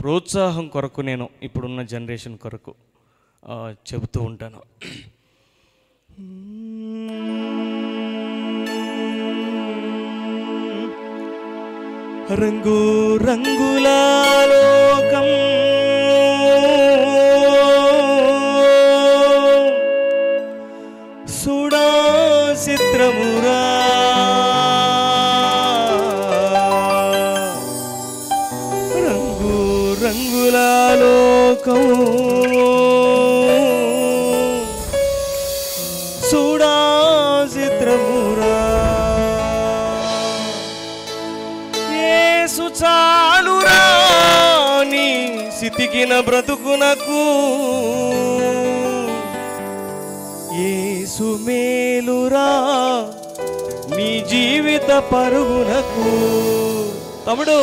ప్రోత్సాహం కొరకు నేను ఇప్పుడున్న జనరేషన్ కొరకు చెబుతూ ఉంటాను. రంగు రంగుల లోకం సుడా చిత్రమురా, రంగు రంగుల లోకం సుడా చిత్రమురా, యేసు చాలురా నీ సితికిన బ్రతుకునకు, యేసు మేలురా నీ జీవిత పరుగునకు. తమ్ముడు,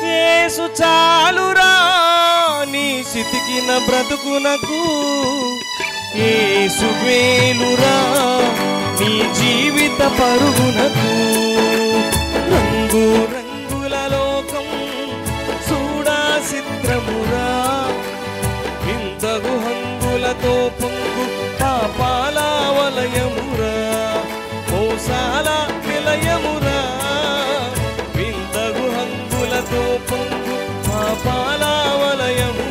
యేసు చాలురా నీ సితికిన బ్రతుకునకు, యేసు మేలురా నీ జీవిత పరుగునకు. రంగు రంగుల లోకం చూడా చిత్రమురా, వింతగు హంగులతో పొంగు పాపాల వలయమురా, మోసాల నిలయమురా, వింతగు హంగులతో పొంగు పాపాల వలయమురా.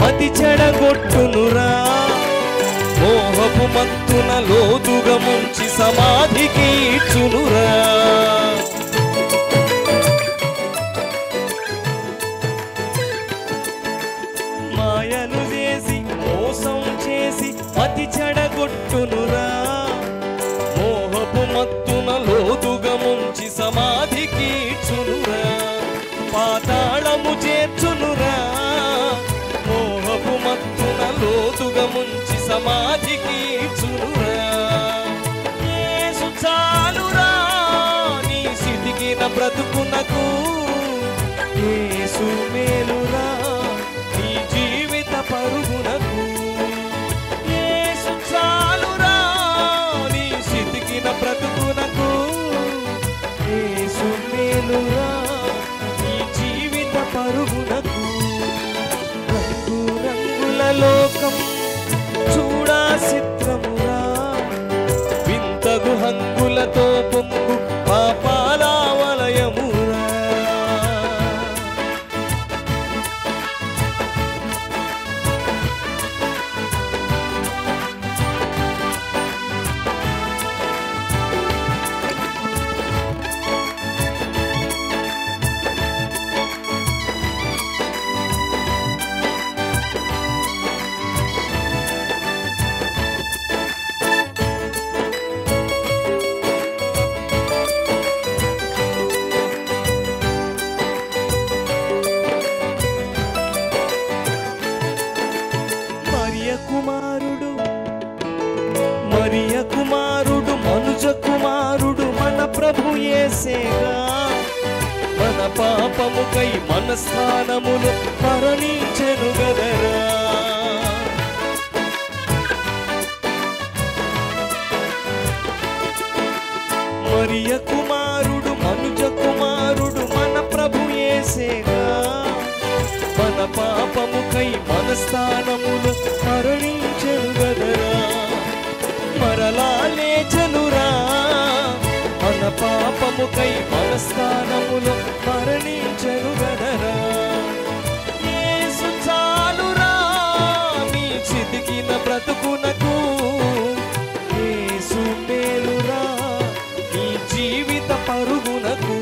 మతి చెడగొట్టునురా, మోహపు మత్తున లోతుగా ముంచి సమాధికి ఇచ్చునురా. మాయలు చేసి మోసం చేసి మతి చెడగొట్టునురా, మోహపు మత్తున లోతుగా ముంచి సమాధికి ఇచ్చునురా, పాతాళము చేర్చునురా, మోహపు మత్తున లోతుగా ముంచి సమాధికి ఇచ్చునురా. యేసు చాలురా నీ సితికిన బ్రతుకునకు, యేసు మేలురా నీ జీవిత పరుగునకు. యేసు చాలురా నీ సితికిన బ్రతుకునకు, యేసు మేలురా నీ జీవిత పరుగునకు. రంగు రంగుల లోకం చూడా చిత్రమురా, వింతగు హంగులతో పొంగు పాపాల వలయమురా. మరియ కుమారుడు మనుజ కుమారుడు మన ప్రభు యేసేగా, మన పాపముకై మన స్థానమును మరణించెను గదరా. మరియ కుమారుడు మనుజ కుమారుడు మన ప్రభు యేసేగా, మన పాపముకై మన స్థానమును మరణించెను గదరా. మరలా లేచెనురా మన పాపముకై మన స్థానములో మరణించెను గదరా. యేసు చాలురా నీ చితికిన బ్రతుకునకు, యేసు మేలురా నీ జీవిత పరుగునకు.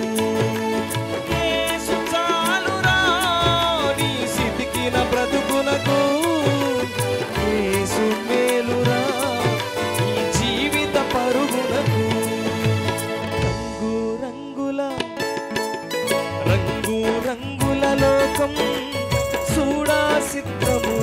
యేసు చాలురా నీ చితికిన బ్రతుకునకు, చిత్తము